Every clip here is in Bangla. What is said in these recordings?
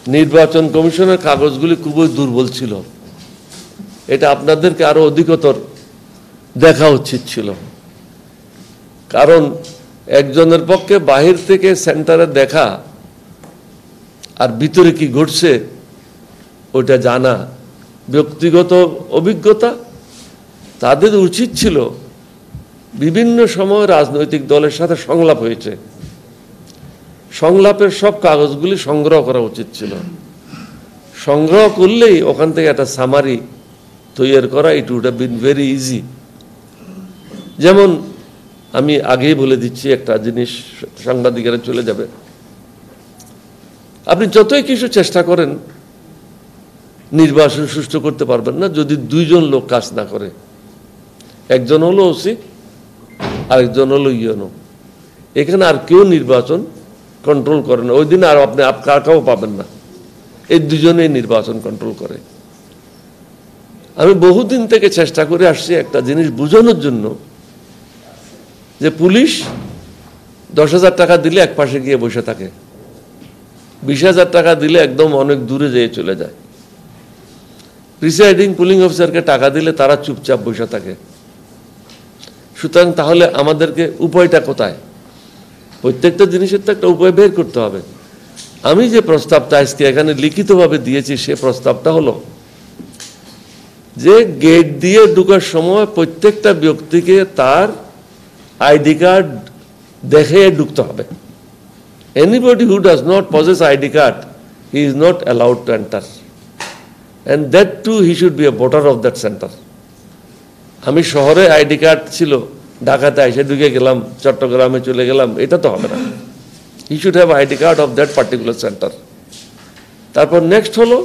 নির্বাচন কমিশনের কাগজগুলি খুবই দুর্বল ছিল। এটা আপনাদেরকে আরো অধিকতর দেখা উচিত ছিল, কারণ একজনের পক্ষে বাহির থেকে সেন্টারে দেখা আর ভিতরে কি ঘটছে ওটা জানা ব্যক্তিগত অভিজ্ঞতা। তাদের উচিত ছিল বিভিন্ন সময় রাজনৈতিক দলের সাথে সংলাপ হয়েছে, সংলাপের সব কাগজগুলি সংগ্রহ করা উচিত ছিল। সংগ্রহ করলেই ওখান থেকে একটা সামারি তৈরি করা, it would have been very easy. যেমন আমি আগেই বলে দিচ্ছি একটা জিনিস, সাংবাদিকেরা চলে যাবে, আপনি যতই কিছু চেষ্টা করেন নির্বাচন সুষ্ঠু করতে পারবেন না যদি দুইজন লোক কাজ না করে। একজন হলো ওসি, আরেকজন হলো ইউএনও। এখানে আর কেউ নির্বাচন কন্ট্রোল করে না। ওই দিন আর আপনি কারও পাবেন না, এই দুজনেই নির্বাচন কন্ট্রোল করে। আমি বহুদিন থেকে চেষ্টা করে আসছি একটা জিনিস বোঝানোর জন্য, যে পুলিশ 10,000 টাকা দিলে এক পাশে গিয়ে বসে থাকে, 20,000 টাকা দিলে একদম অনেক দূরে যেয়ে চলে যায়। প্রিসাইডিং পুলিং অফিসারকে টাকা দিলে তারা চুপচাপ বসে থাকে। সুতরাং তাহলে আমাদেরকে উপায়টা কোথায়? প্রত্যেকটা জিনিসের তো একটা উপায় বের করতে হবে। আমি যে প্রস্তাবটা আজকে এখানে লিখিতভাবে দিয়েছি সে প্রস্তাবটা হলো যে গেট দিয়ে ঢোকার সময় প্রত্যেকটা ব্যক্তিকে তার আইডি কার্ড দেখে ঢুকতে হবে। Anybody who does not possess ID card, he is not allowed to enter. And that too, he should be a voter of that center. আমি শহরে আইডি কার্ড ছিল, ঢাকাতে এসে ঢুকে গেলাম, চট্টগ্রামে চলে গেলাম, এটা তো হবে না। He should have ID card of that particular center. তারপর নেক্সট হলো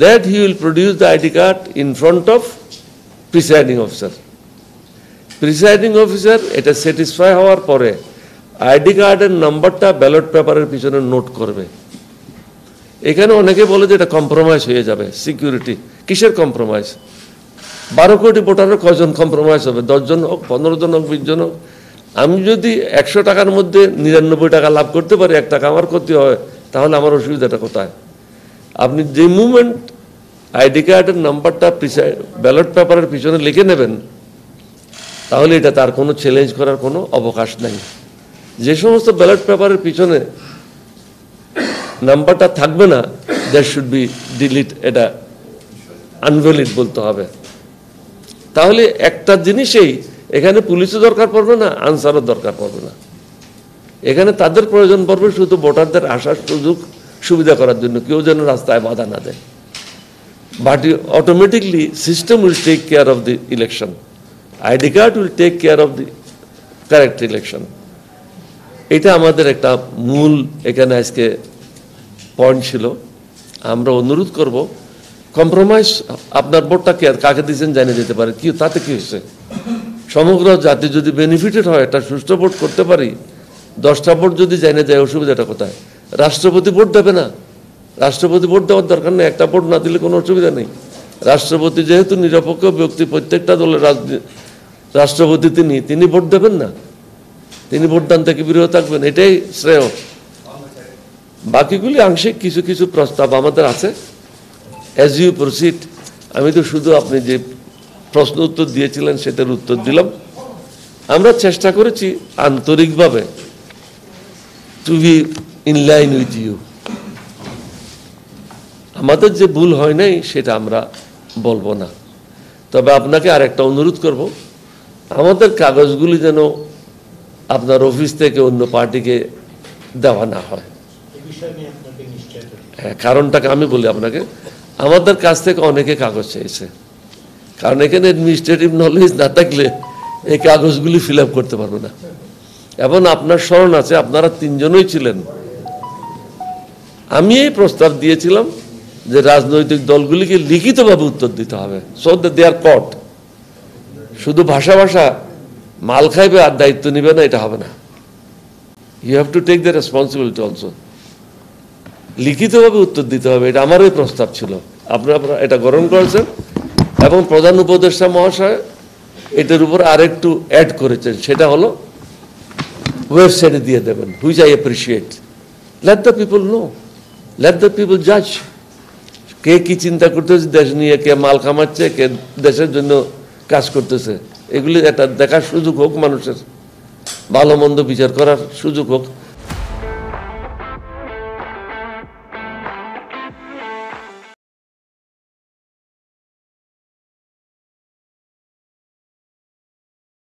that he will produce the ID card in front of presiding officer. Presiding officer এটা স্যাটিসফাই হওয়ার পরে আইডি কার্ডের নাম্বারটা ব্যালট পেপারের পিছনে নোট করবে। এখানে অনেকে বলে যে এটা কম্প্রোমাইজ হয়ে যাবে, সিকিউরিটি। কিসের কম্প্রোমাইজ? 12 কোটি ভোটারের কয়জন কম্প্রোমাইজ হবে? 10 জন হোক, 15 জন হোক, 20 জন হোক। আমি যদি 100 টাকার মধ্যে 99 টাকা লাভ করতে পারি, 1 টাকা আমার ক্ষতি হয়, তাহলে আমার অসুবিধাটা কোথায়? আপনি যে মুভমেন্ট আইডি কার্ডের নাম্বারটা ব্যালট পেপারের পিছনে লিখে নেবেন, তাহলে এটা তার কোনো চ্যালেঞ্জ করার কোনো অবকাশ নাই। যে সমস্ত ব্যালট পেপারের পিছনে নাম্বারটা থাকবে না, দ্যাট শুড বি ডিলিট, এটা আনভ্যালিড বলতে হবে। তাহলে একটা জিনিসেই এখানে পুলিশও দরকার পড়বে না, আনসারও দরকার পড়বে না। এখানে তাদের প্রয়োজন পড়বে শুধু ভোটারদের আসার সুযোগ সুবিধা করার জন্য, কেউ যেন রাস্তায় বাধা না দেয়। But automatically system will take care of the election, ID card will take care of the correct election. এটা আমাদের একটা মূল এখানে আজকে পয়েন্ট ছিল। আমরা অনুরোধ করব, কম্প্রোমাইজ, আপনার ভোটটা কাকে দিয়েছেন জানিয়ে যেতে পারে, কি তাতে কি হয়েছে? সমগ্র জাতি যদি বেনিফিটেড হয়, একটা সুষ্ঠু ভোট করতে পারি, 10টা ভোট যদি জানিয়ে যায়, অসুবিধাটা কোথায়? রাষ্ট্রপতি ভোট দেবে না, রাষ্ট্রপতি ভোট দেওয়ার দরকার নেই, একটা ভোট না দিলে কোনো অসুবিধা নেই। রাষ্ট্রপতি যেহেতু নিরপেক্ষ ব্যক্তি, প্রত্যেকটা দলের রাষ্ট্রপতি তিনি ভোট দেবেন না, তিনি ভোটদান থেকে বিরত থাকবেন, এটাই শ্রেয়। বাকিগুলি আংশিক কিছু কিছু প্রস্তাব আমাদের আছে। অ্যাজ ইউ প্রসিড, আমি তো শুধু আপনি যে প্রশ্ন উত্তর দিয়েছিলেন সেটার উত্তর দিলাম। আমরা চেষ্টা করেছি আন্তরিকভাবে to be in line with you. আমাদের যে ভুল হয় নাই সেটা আমরা বলবো না, তবে আপনাকে আর একটা অনুরোধ করব, আমাদের কাগজগুলি যেন আপনার অফিস থেকে অন্য পার্টিকে দেওয়া না হয়। হ্যাঁ, কারণটাকে আমি বলি আপনাকে, আমাদের কাছ থেকে অনেকে কাগজ চেয়েছে, কারণ এখানে অ্যাডমিনিস্ট্রেটিভ নলেজ না থাকলে এই কাগজগুলি ফিল আপ করতে পারবে না। এবং আপনার স্মরণ আছে, আপনারা 3 জনই ছিলেন। আমি এই প্রস্তাব দিয়েছিলাম যে রাজনৈতিক দলগুলিকে লিখিতভাবে উত্তর দিতে হবে, সো দ্যাট দে আর কট। শুধু ভাষা মাল খাইবে আর দায়িত্ব নিবে না, এটা হবে না। You have to take the responsibility also. লিখিতভাবে উত্তর দিতে হবে, এটা আমারই প্রস্তাব ছিল। আপনারা এটা গ্রহণ করেছেন এবং প্রধান উপদেষ্টা মহাশয় এটার উপর আরেকটু অ্যাড করেছেন, সেটা হলো ওয়েবসাইটে দিয়ে দেবেন, which I appreciate. Let the people know, let the people জাজ। কে কি চিন্তা করতেছে দেশ নিয়ে, কে মাল কামাচ্ছে, কে দেশের জন্য কাজ করতেছে, এগুলি একটা দেখার সুযোগ হোক, মানুষের ভালো মন্দ বিচার করার সুযোগ হোক।